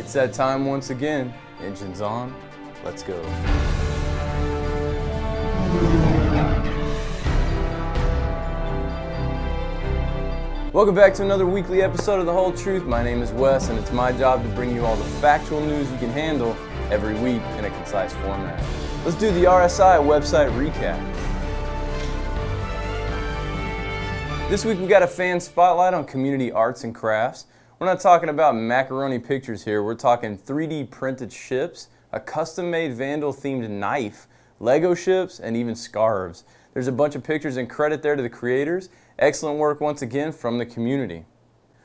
It's that time once again. Engines on, let's go. Welcome back to another weekly episode of The Whole Truth. My name is Wes, and it's my job to bring you all the factual news you can handle every week in a concise format. Let's do the RSI website recap. This week we got a fan spotlight on community arts and crafts. We're not talking about macaroni pictures here, we're talking 3D printed ships, a custom-made Vandal-themed knife, Lego ships, and even scarves. There's a bunch of pictures and credit there to the creators. Excellent work once again from the community.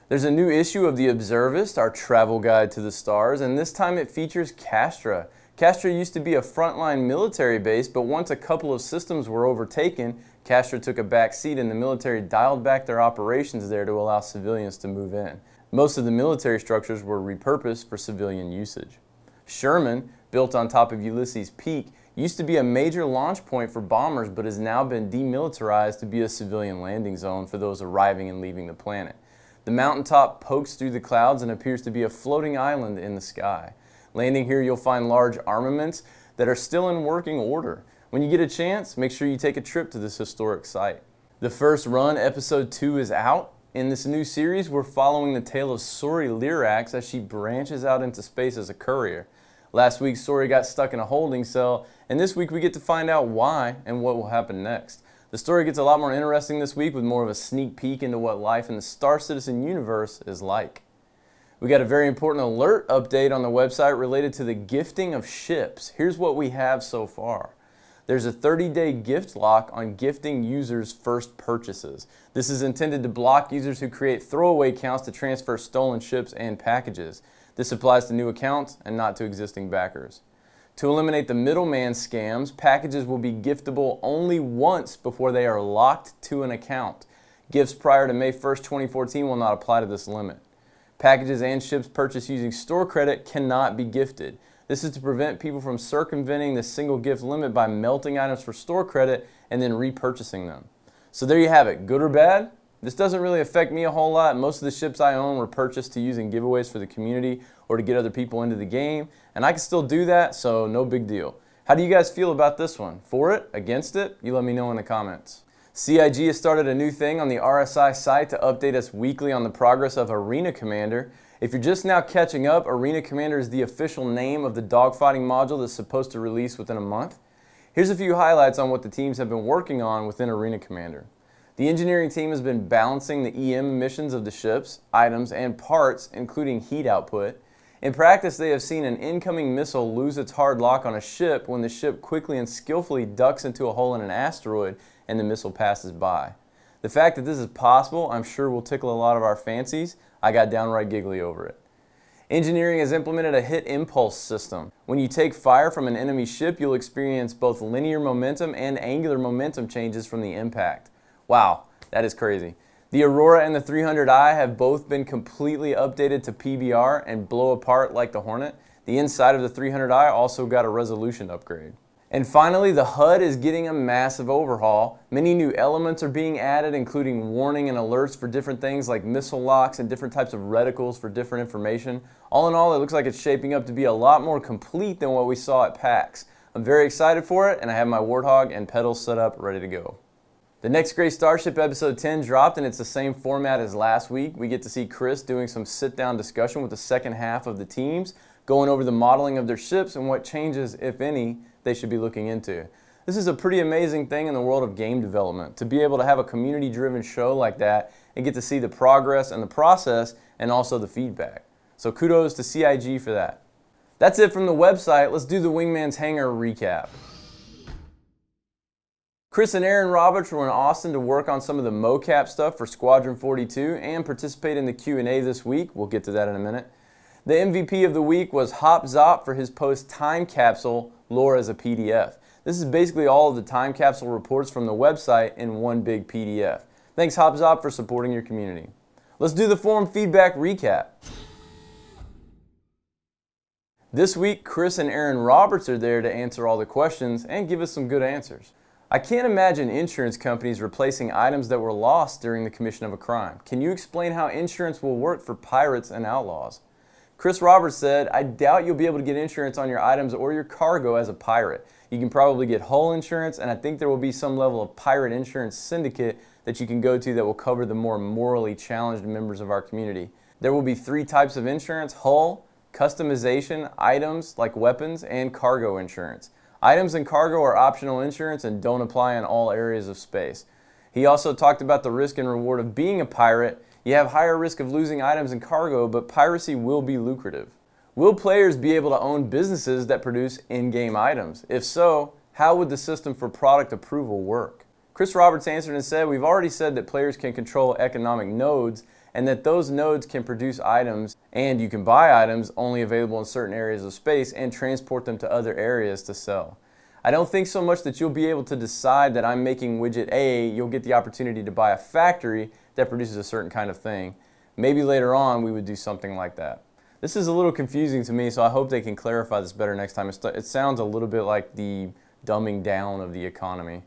There's a new issue of The Observist, our travel guide to the stars, and this time it features Castra. Castra used to be a frontline military base, but once a couple of systems were overtaken, Castra took a back seat and the military dialed back their operations there to allow civilians to move in. Most of the military structures were repurposed for civilian usage. Sherman, built on top of Ulysses Peak, used to be a major launch point for bombers but has now been demilitarized to be a civilian landing zone for those arriving and leaving the planet. The mountaintop pokes through the clouds and appears to be a floating island in the sky. Landing here you'll find large armaments that are still in working order. When you get a chance, make sure you take a trip to this historic site. The first run, episode 2, is out. In this new series, we're following the tale of Sori Lyrax as she branches out into space as a courier. Last week, Sori got stuck in a holding cell, and this week we get to find out why and what will happen next. The story gets a lot more interesting this week with more of a sneak peek into what life in the Star Citizen universe is like. We got a very important alert update on the website related to the gifting of ships. Here's what we have so far. There's a 30-day gift lock on gifting users' first purchases. This is intended to block users who create throwaway accounts to transfer stolen ships and packages. This applies to new accounts and not to existing backers. To eliminate the middleman scams, packages will be giftable only once before they are locked to an account. Gifts prior to May 1st, 2014 will not apply to this limit. Packages and ships purchased using store credit cannot be gifted. This is to prevent people from circumventing the single gift limit by melting items for store credit and then repurchasing them. So there you have it, good or bad? This doesn't really affect me a whole lot. Most of the ships I own were purchased to use in giveaways for the community or to get other people into the game, and I can still do that, so no big deal. How do you guys feel about this one? For it? Against it? You let me know in the comments. CIG has started a new thing on the RSI site to update us weekly on the progress of Arena Commander. If you're just now catching up, Arena Commander is the official name of the dogfighting module that's supposed to release within a month. Here's a few highlights on what the teams have been working on within Arena Commander. The engineering team has been balancing the EM emissions of the ships, items, and parts, including heat output. In practice, they have seen an incoming missile lose its hard lock on a ship when the ship quickly and skillfully ducks into a hole in an asteroid and the missile passes by. The fact that this is possible, I'm sure will tickle a lot of our fancies. I got downright giggly over it. Engineering has implemented a hit impulse system. When you take fire from an enemy ship, you'll experience both linear momentum and angular momentum changes from the impact. Wow, that is crazy. The Aurora and the 300i have both been completely updated to PBR and blow apart like the Hornet. The inside of the 300i also got a resolution upgrade. And finally, the HUD is getting a massive overhaul. Many new elements are being added, including warning and alerts for different things like missile locks and different types of reticles for different information. All in all, it looks like it's shaping up to be a lot more complete than what we saw at PAX. I'm very excited for it, and I have my Warthog and pedals set up ready to go. The Next Great Starship episode 10 dropped, and it's the same format as last week. We get to see Chris doing some sit-down discussion with the second half of the teams, going over the modeling of their ships and what changes, if any, they should be looking into. This is a pretty amazing thing in the world of game development, to be able to have a community-driven show like that and get to see the progress and the process and also the feedback. So kudos to CIG for that. That's it from the website. Let's do the Wingman's Hangar recap. Chris and Aaron Roberts were in Austin to work on some of the mocap stuff for Squadron 42 and participate in the Q&A this week. We'll get to that in a minute. The MVP of the week was Hop Zop for his post Time Capsule lore as a PDF. This is basically all of the time capsule reports from the website in one big PDF. Thanks Hop Zop for supporting your community. Let's do the forum feedback recap. This week, Chris and Aaron Roberts are there to answer all the questions and give us some good answers. I can't imagine insurance companies replacing items that were lost during the commission of a crime. Can you explain how insurance will work for pirates and outlaws? Chris Roberts said, I doubt you'll be able to get insurance on your items or your cargo as a pirate. You can probably get hull insurance, and I think there will be some level of pirate insurance syndicate that you can go to that will cover the more morally challenged members of our community. There will be 3 types of insurance: hull, customization, items like weapons, and cargo insurance. Items and cargo are optional insurance and don't apply in all areas of space. He also talked about the risk and reward of being a pirate. You have higher risk of losing items and cargo, but piracy will be lucrative. Will players be able to own businesses that produce in-game items? If so, how would the system for product approval work? Chris Roberts answered and said, we've already said that players can control economic nodes and that those nodes can produce items, and you can buy items only available in certain areas of space and transport them to other areas to sell. I don't think so much that you'll be able to decide that I'm making widget A. You'll get the opportunity to buy a factory that produces a certain kind of thing. Maybe later on we would do something like that. This is a little confusing to me, so I hope they can clarify this better next time. It sounds a little bit like the dumbing down of the economy.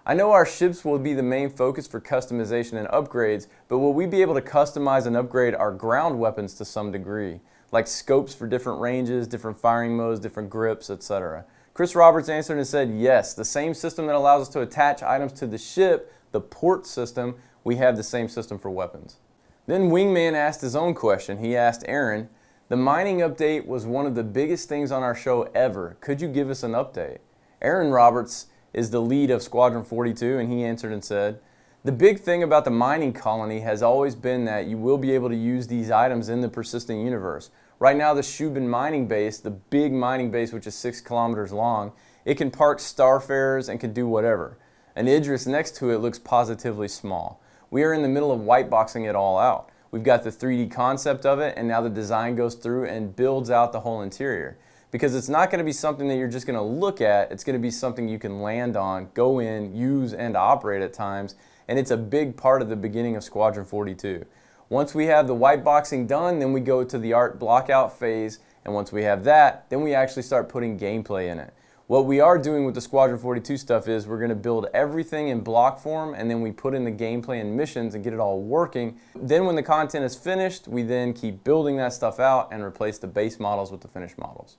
I know our ships will be the main focus for customization and upgrades, but will we be able to customize and upgrade our ground weapons to some degree, like scopes for different ranges, different firing modes, different grips, etc.? Chris Roberts answered and said, yes, the same system that allows us to attach items to the ship, the port system, we have the same system for weapons. Then Wingman asked his own question. He asked Aaron, the mining update was one of the biggest things on our show ever. Could you give us an update? Aaron Roberts is the lead of Squadron 42, and he answered and said, the big thing about the mining colony has always been that you will be able to use these items in the persistent universe. Right now, the Shubin mining base, the big mining base which is 6 kilometers long, it can park starfarers and can do whatever. An Idris next to it looks positively small. We are in the middle of whiteboxing it all out. We've got the 3D concept of it, and now the design goes through and builds out the whole interior. Because it's not going to be something that you're just going to look at, it's going to be something you can land on, go in, use, and operate at times, and it's a big part of the beginning of Squadron 42. Once we have the whiteboxing done, then we go to the art blockout phase, and once we have that, then we actually start putting gameplay in it. What we are doing with the Squadron 42 stuff is we're going to build everything in block form, and then we put in the gameplay and missions and get it all working. Then when the content is finished, we then keep building that stuff out and replace the base models with the finished models.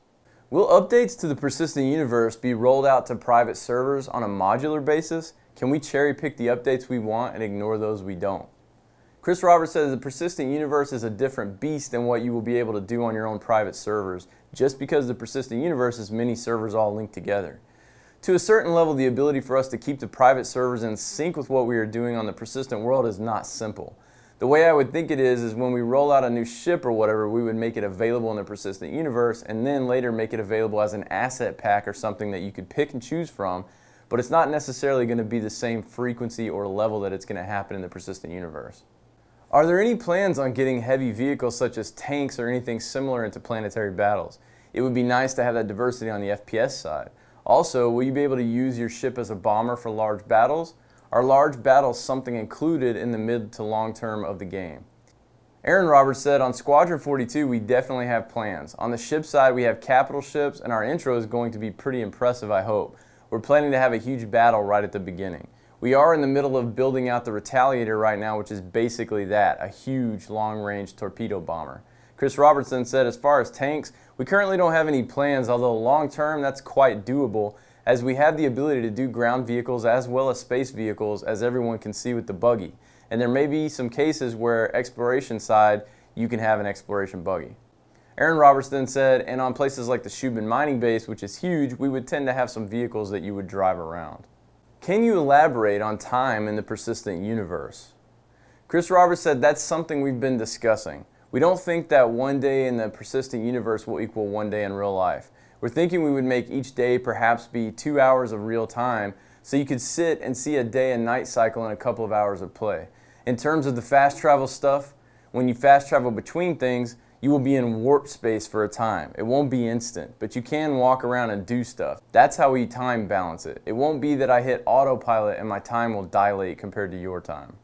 Will updates to the persistent universe be rolled out to private servers on a modular basis? Can we cherry pick the updates we want and ignore those we don't? Chris Roberts says the persistent universe is a different beast than what you will be able to do on your own private servers, just because the persistent universe is many servers all linked together. To a certain level, the ability for us to keep the private servers in sync with what we are doing on the persistent world is not simple. The way I would think it is when we roll out a new ship or whatever, we would make it available in the persistent universe and then later make it available as an asset pack or something that you could pick and choose from, but it's not necessarily going to be the same frequency or level that it's going to happen in the persistent universe. Are there any plans on getting heavy vehicles such as tanks or anything similar into planetary battles? It would be nice to have that diversity on the FPS side. Also, will you be able to use your ship as a bomber for large battles? Are large battles something included in the mid to long term of the game? Aaron Roberts said, on Squadron 42 we definitely have plans. On the ship side we have capital ships, and our intro is going to be pretty impressive, I hope. We're planning to have a huge battle right at the beginning. We are in the middle of building out the Retaliator right now, which is basically that, a huge long-range torpedo bomber. Chris Robertson said, as far as tanks, we currently don't have any plans, although long-term that's quite doable, as we have the ability to do ground vehicles as well as space vehicles, as everyone can see with the buggy. And there may be some cases where exploration side, you can have an exploration buggy. Aaron Roberts then said, and on places like the Shubin mining base, which is huge, we would tend to have some vehicles that you would drive around. Can you elaborate on time in the persistent universe? Chris Roberts said that's something we've been discussing. We don't think that one day in the persistent universe will equal one day in real life. We're thinking we would make each day perhaps be 2 hours of real time, so you could sit and see a day and night cycle in a couple of hours of play. In terms of the fast travel stuff, when you fast travel between things, you will be in warp space for a time. It won't be instant, but you can walk around and do stuff. That's how we time balance it. It won't be that I hit autopilot and my time will dilate compared to your time.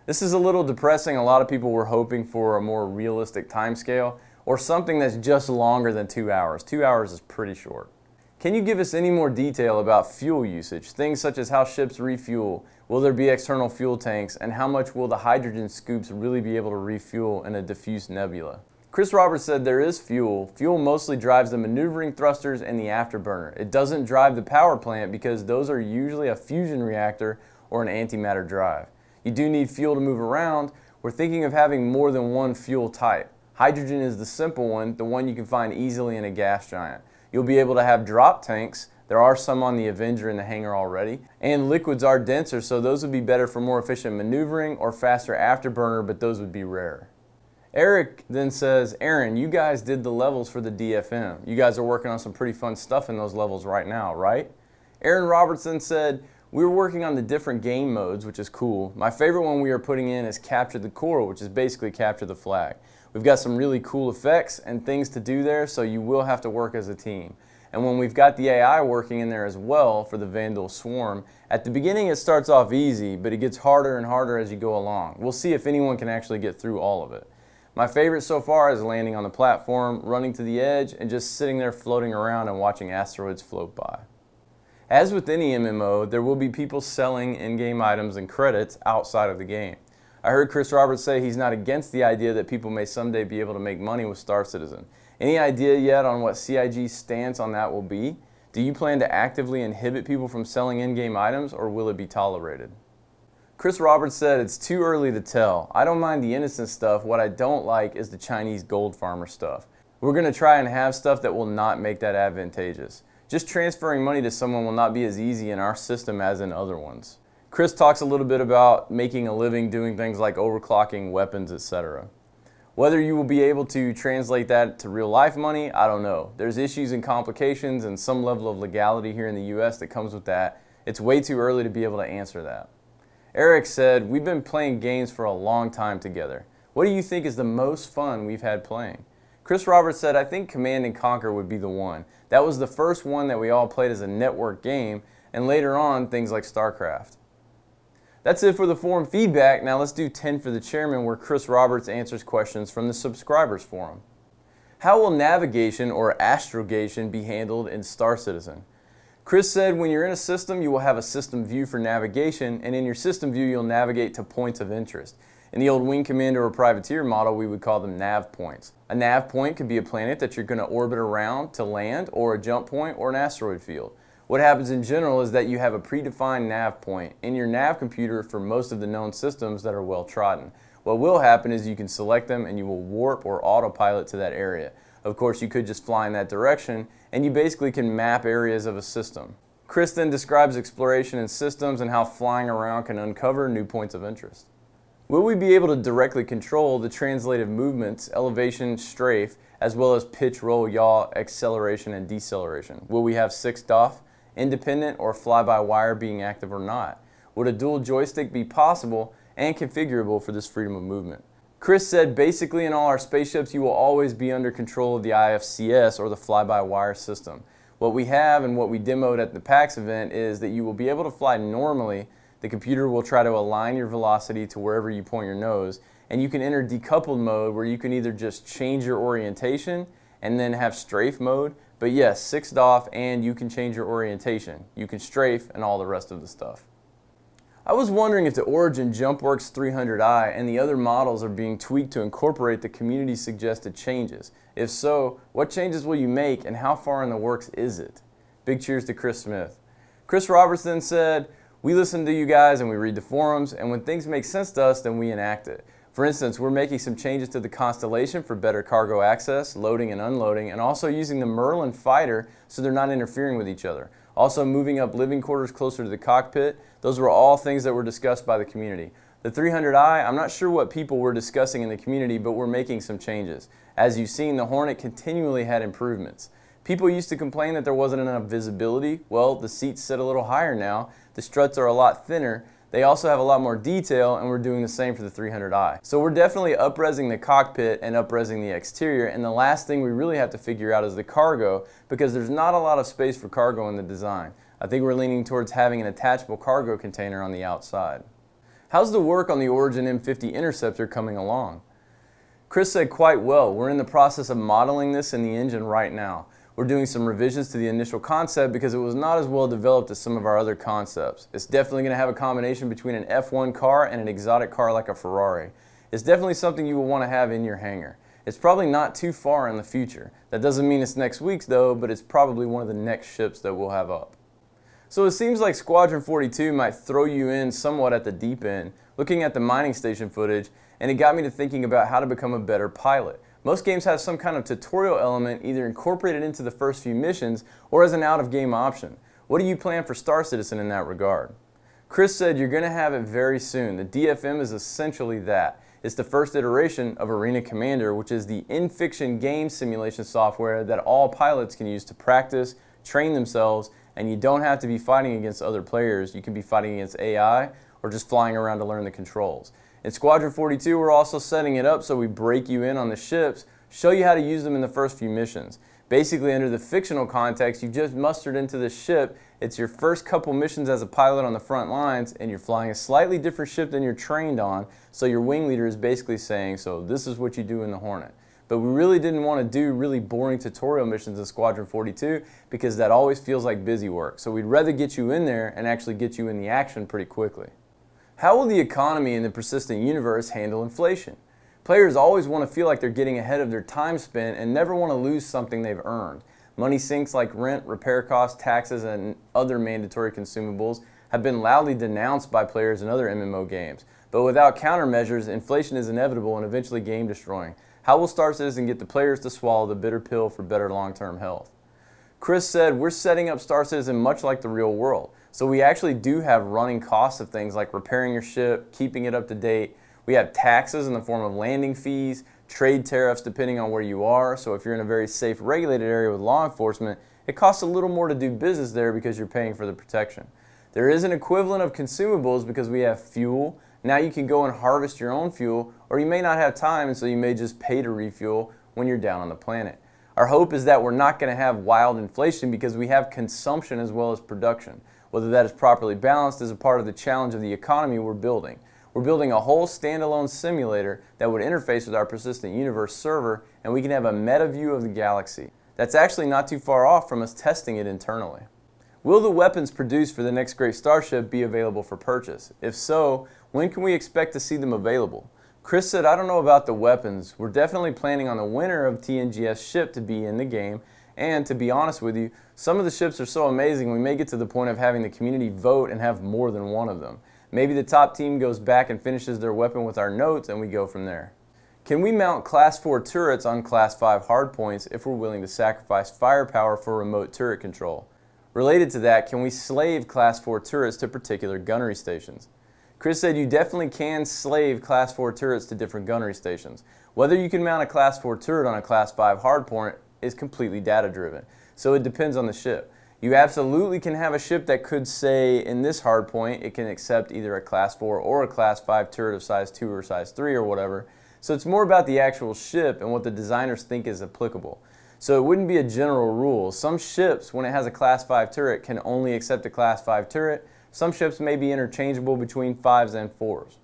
This is a little depressing. A lot of people were hoping for a more realistic time scale or something that's just longer than 2 hours. 2 hours is pretty short. Can you give us any more detail about fuel usage? Things such as how ships refuel, will there be external fuel tanks, and how much will the hydrogen scoops really be able to refuel in a diffuse nebula? Chris Roberts said there is fuel. Fuel mostly drives the maneuvering thrusters and the afterburner. It doesn't drive the power plant because those are usually a fusion reactor or an antimatter drive. You do need fuel to move around. We're thinking of having more than one fuel type. Hydrogen is the simple one, the one you can find easily in a gas giant. You'll be able to have drop tanks. There are some on the Avenger in the Hangar already. And liquids are denser, so those would be better for more efficient maneuvering or faster afterburner, but those would be rare. Eric then says, Aaron, you guys did the levels for the DFM. You guys are working on some pretty fun stuff in those levels right now, right? Aaron Robertson said, we were working on the different game modes, which is cool. My favorite one we are putting in is Capture the Core, which is basically Capture the Flag. We've got some really cool effects and things to do there, so you will have to work as a team. And when we've got the AI working in there as well for the Vandal Swarm, at the beginning it starts off easy, but it gets harder and harder as you go along. We'll see if anyone can actually get through all of it. My favorite so far is landing on the platform, running to the edge, and just sitting there floating around and watching asteroids float by. As with any MMO, there will be people selling in-game items and credits outside of the game. I heard Chris Roberts say he's not against the idea that people may someday be able to make money with Star Citizen. Any idea yet on what CIG's stance on that will be? Do you plan to actively inhibit people from selling in-game items, or will it be tolerated? Chris Roberts said it's too early to tell. I don't mind the innocent stuff. What I don't like is the Chinese gold farmer stuff. We're going to try and have stuff that will not make that advantageous. Just transferring money to someone will not be as easy in our system as in other ones. Chris talks a little bit about making a living doing things like overclocking weapons, etc. Whether you will be able to translate that to real life money, I don't know. There's issues and complications and some level of legality here in the US that comes with that. It's way too early to be able to answer that. Eric said, we've been playing games for a long time together. What do you think is the most fun we've had playing? Chris Roberts said, I think Command & Conquer would be the one. That was the first one that we all played as a network game, and later on, things like StarCraft. That's it for the forum feedback. Now let's do 10 for the chairman, where Chris Roberts answers questions from the subscribers forum. How will navigation or astrogation be handled in Star Citizen? Chris said when you're in a system, you will have a system view for navigation, and in your system view, you'll navigate to points of interest. In the old Wing Commander or Privateer model, we would call them nav points. A nav point could be a planet that you're going to orbit around to land, or a jump point, or an asteroid field. What happens in general is that you have a predefined nav point in your nav computer for most of the known systems that are well trodden. What will happen is you can select them and you will warp or autopilot to that area. Of course, you could just fly in that direction, and you basically can map areas of a system. Chris then describes exploration in systems and how flying around can uncover new points of interest. Will we be able to directly control the translative movements, elevation, strafe, as well as pitch, roll, yaw, acceleration, and deceleration? Will we have 6 DOF, independent, or fly-by-wire being active or not? Would a dual joystick be possible and configurable for this freedom of movement? Chris said basically in all our spaceships you will always be under control of the IFCS, or the fly-by-wire system. What we have and what we demoed at the PAX event is that you will be able to fly normally. The computer will try to align your velocity to wherever you point your nose, and you can enter decoupled mode where you can either just change your orientation and then have strafe mode, but yes, 6 DOF, and you can change your orientation. You can strafe and all the rest of the stuff. I was wondering if the Origin JumpWorks 300i and the other models are being tweaked to incorporate the community's suggested changes. If so, what changes will you make and how far in the works is it? Big cheers to Chris Smith. Chris Robertson said, we listen to you guys and we read the forums, and when things make sense to us, then we enact it. For instance, we're making some changes to the Constellation for better cargo access, loading and unloading, and also using the Merlin fighter so they're not interfering with each other. Also moving up living quarters closer to the cockpit. Those were all things that were discussed by the community. The 300i, I'm not sure what people were discussing in the community, but we're making some changes. As you've seen, the Hornet continually had improvements. People used to complain that there wasn't enough visibility. Well, the seats sit a little higher now. The struts are a lot thinner. They also have a lot more detail, and we're doing the same for the 300i. So we're definitely up-resing the cockpit and up-resing the exterior, and the last thing we really have to figure out is the cargo, because there's not a lot of space for cargo in the design. I think we're leaning towards having an attachable cargo container on the outside. How's the work on the Origin M50 Interceptor coming along? Chris said quite well. We're in the process of modeling this in the engine right now. We're doing some revisions to the initial concept because it was not as well developed as some of our other concepts. It's definitely going to have a combination between an F1 car and an exotic car like a Ferrari. It's definitely something you will want to have in your hangar. It's probably not too far in the future. That doesn't mean it's next week's though, but it's probably one of the next ships that we'll have up. So it seems like Squadron 42 might throw you in somewhat at the deep end, looking at the mining station footage, and it got me to thinking about how to become a better pilot. Most games have some kind of tutorial element either incorporated into the first few missions or as an out-of-game option. What do you plan for Star Citizen in that regard? Chris said you're going to have it very soon. The DFM is essentially that. It's the first iteration of Arena Commander, which is the in-fiction game simulation software that all pilots can use to practice, train themselves, and you don't have to be fighting against other players. You can be fighting against AI or just flying around to learn the controls. In Squadron 42, we're also setting it up so we break you in on the ships, show you how to use them in the first few missions. Basically, under the fictional context, you just mustered into the ship. It's your first couple missions as a pilot on the front lines, and you're flying a slightly different ship than you're trained on, so your wing leader is basically saying, so this is what you do in the Hornet. But we really didn't want to do really boring tutorial missions in Squadron 42 because that always feels like busy work. So we'd rather get you in there and actually get you in the action pretty quickly. How will the economy in the persistent universe handle inflation? Players always want to feel like they're getting ahead of their time spent and never want to lose something they've earned. Money sinks like rent, repair costs, taxes, and other mandatory consumables have been loudly denounced by players in other MMO games. But without countermeasures, inflation is inevitable and eventually game destroying. How will Star Citizen get the players to swallow the bitter pill for better long-term health? Chris said, we're setting up Star Citizen much like the real world. So we actually do have running costs of things like repairing your ship, keeping it up to date. We have taxes in the form of landing fees, trade tariffs depending on where you are. So if you're in a very safe regulated area with law enforcement, it costs a little more to do business there because you're paying for the protection. There is an equivalent of consumables because we have fuel. Now you can go and harvest your own fuel, or you may not have time and so you may just pay to refuel when you're down on the planet. Our hope is that we're not going to have wild inflation because we have consumption as well as production. Whether that is properly balanced is a part of the challenge of the economy we're building. We're building a whole standalone simulator that would interface with our persistent universe server, and we can have a meta view of the galaxy. That's actually not too far off from us testing it internally. Will the weapons produced for the next great starship be available for purchase? If so, when can we expect to see them available? Chris said, I don't know about the weapons. We're definitely planning on the winner of TNGS ship to be in the game, and to be honest with you, some of the ships are so amazing we may get to the point of having the community vote and have more than one of them. Maybe the top team goes back and finishes their weapon with our notes and we go from there. Can we mount Class 4 turrets on Class 5 hardpoints if we're willing to sacrifice firepower for remote turret control? Related to that, can we slave Class 4 turrets to particular gunnery stations? Chris said you definitely can slave Class 4 turrets to different gunnery stations. Whether you can mount a Class 4 turret on a Class 5 hardpoint is completely data driven, so it depends on the ship. You absolutely can have a ship that could say in this hardpoint it can accept either a Class 4 or a Class 5 turret of size 2 or size 3 or whatever, so it's more about the actual ship and what the designers think is applicable. So it wouldn't be a general rule. Some ships, when it has a Class 5 turret, can only accept a Class 5 turret. Some ships may be interchangeable between 5s and 4s.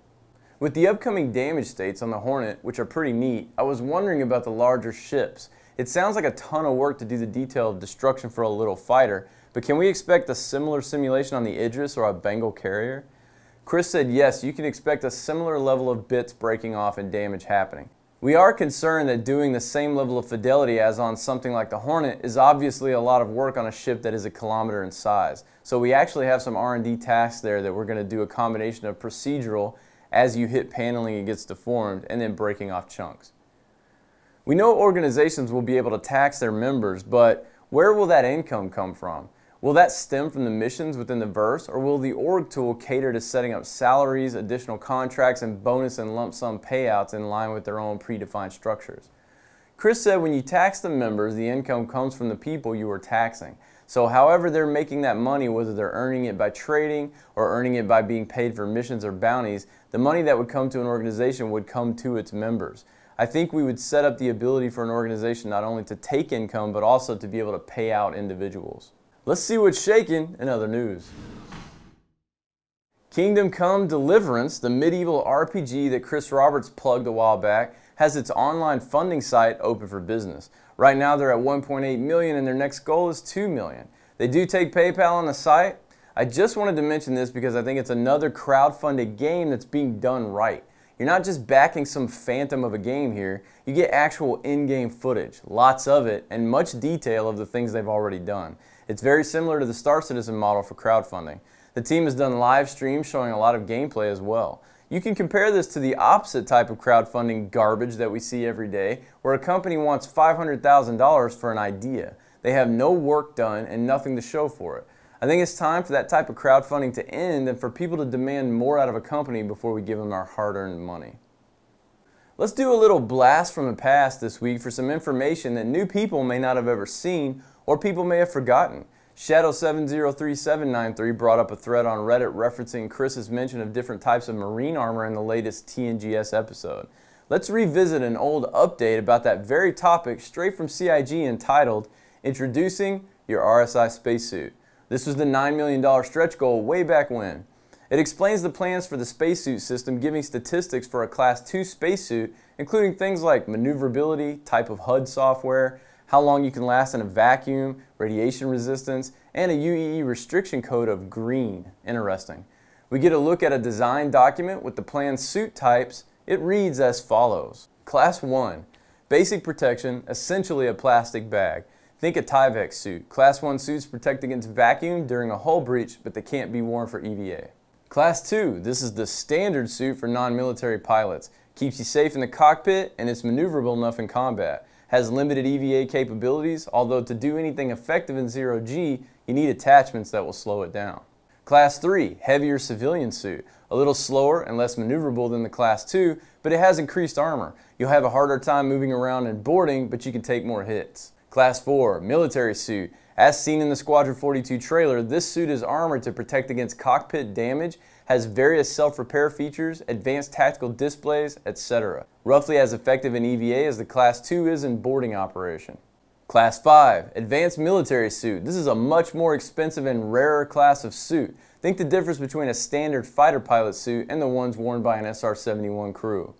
With the upcoming damage states on the Hornet, which are pretty neat, I was wondering about the larger ships. It sounds like a ton of work to do the detail of destruction for a little fighter, but can we expect a similar simulation on the Idris or a Bengal carrier? Chris said yes, you can expect a similar level of bits breaking off and damage happening. We are concerned that doing the same level of fidelity as on something like the Hornet is obviously a lot of work on a ship that is a kilometer in size. So we actually have some R&D tasks there that we're going to do a combination of procedural as you hit paneling it gets deformed and then breaking off chunks. We know organizations will be able to tax their members, but where will that income come from? Will that stem from the missions within the verse, or will the org tool cater to setting up salaries, additional contracts, and bonus and lump sum payouts in line with their own predefined structures? Chris said when you tax the members, the income comes from the people you are taxing. So however they're making that money, whether they're earning it by trading or earning it by being paid for missions or bounties, the money that would come to an organization would come to its members. I think we would set up the ability for an organization not only to take income, but also to be able to pay out individuals. Let's see what's shaking in other news. Kingdom Come Deliverance, the medieval RPG that Chris Roberts plugged a while back, has its online funding site open for business. Right now they're at 1.8 million and their next goal is 2 million. They do take PayPal on the site. I just wanted to mention this because I think it's another crowdfunded game that's being done right. You're not just backing some phantom of a game here, you get actual in-game footage, lots of it, and much detail of the things they've already done. It's very similar to the Star Citizen model for crowdfunding. The team has done live streams showing a lot of gameplay as well. You can compare this to the opposite type of crowdfunding garbage that we see every day, where a company wants $500,000 for an idea. They have no work done and nothing to show for it. I think it's time for that type of crowdfunding to end and for people to demand more out of a company before we give them our hard-earned money. Let's do a little blast from the past this week for some information that new people may not have ever seen or people may have forgotten. Shadow703793 brought up a thread on Reddit referencing Chris's mention of different types of marine armor in the latest TNGS episode. Let's revisit an old update about that very topic straight from CIG entitled, Introducing Your Rsi Spacesuit. This was the $9 million stretch goal way back when. It explains the plans for the spacesuit system, giving statistics for a Class 2 spacesuit, including things like maneuverability, type of HUD software, how long you can last in a vacuum, radiation resistance, and a UEE restriction code of green. Interesting. We get a look at a design document with the planned suit types. It reads as follows. Class 1, basic protection, essentially a plastic bag. Think a Tyvek suit. Class 1 suits protect against vacuum during a hull breach, but they can't be worn for EVA. Class 2, this is the standard suit for non-military pilots. Keeps you safe in the cockpit and it's maneuverable enough in combat. Has limited EVA capabilities, although to do anything effective in 0G, you need attachments that will slow it down. Class 3, heavier civilian suit. A little slower and less maneuverable than the Class 2, but it has increased armor. You'll have a harder time moving around and boarding, but you can take more hits. Class 4, military suit. As seen in the Squadron 42 trailer, this suit is armored to protect against cockpit damage, has various self-repair features, advanced tactical displays, etc. Roughly as effective in EVA as the Class 2 is in boarding operation. Class 5, advanced military suit. This is a much more expensive and rarer class of suit. Think the difference between a standard fighter pilot suit and the ones worn by an SR-71 crew.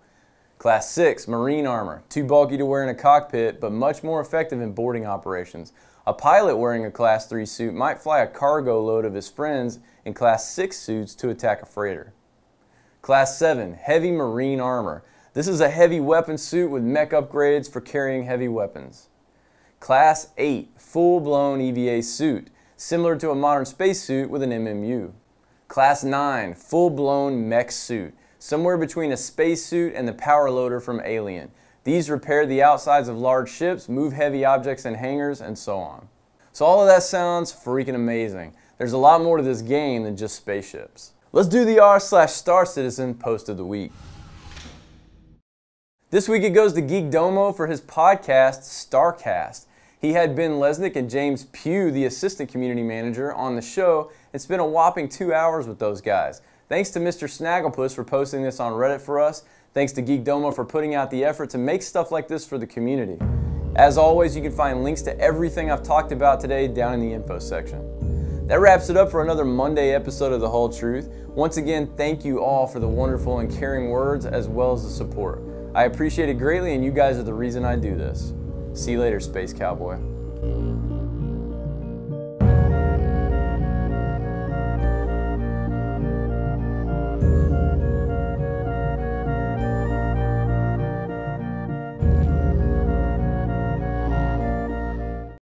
Class 6, marine armor. Too bulky to wear in a cockpit, but much more effective in boarding operations. A pilot wearing a Class 3 suit might fly a cargo load of his friends in Class 6 suits to attack a freighter. Class 7, heavy marine armor. This is a heavy weapon suit with mech upgrades for carrying heavy weapons. Class 8, full-blown EVA suit, similar to a modern spacesuit with an MMU. Class 9, full-blown mech suit, somewhere between a spacesuit and the power loader from Alien. These repair the outsides of large ships, move heavy objects in hangars, and so on. So all of that sounds freaking amazing. There's a lot more to this game than just spaceships. Let's do the r/Star Citizen post of the week. This week it goes to Geek Domo for his podcast, Starcast. He had Ben Lesnick and James Pugh, the assistant community manager, on the show and spent a whopping 2 hours with those guys. Thanks to Mr. Snagglepuss for posting this on Reddit for us. Thanks to Geek Domo for putting out the effort to make stuff like this for the community. As always, you can find links to everything I've talked about today down in the info section. That wraps it up for another Monday episode of The Whole Truth. Once again, thank you all for the wonderful and caring words as well as the support. I appreciate it greatly, and you guys are the reason I do this. See you later, Space Cowboy.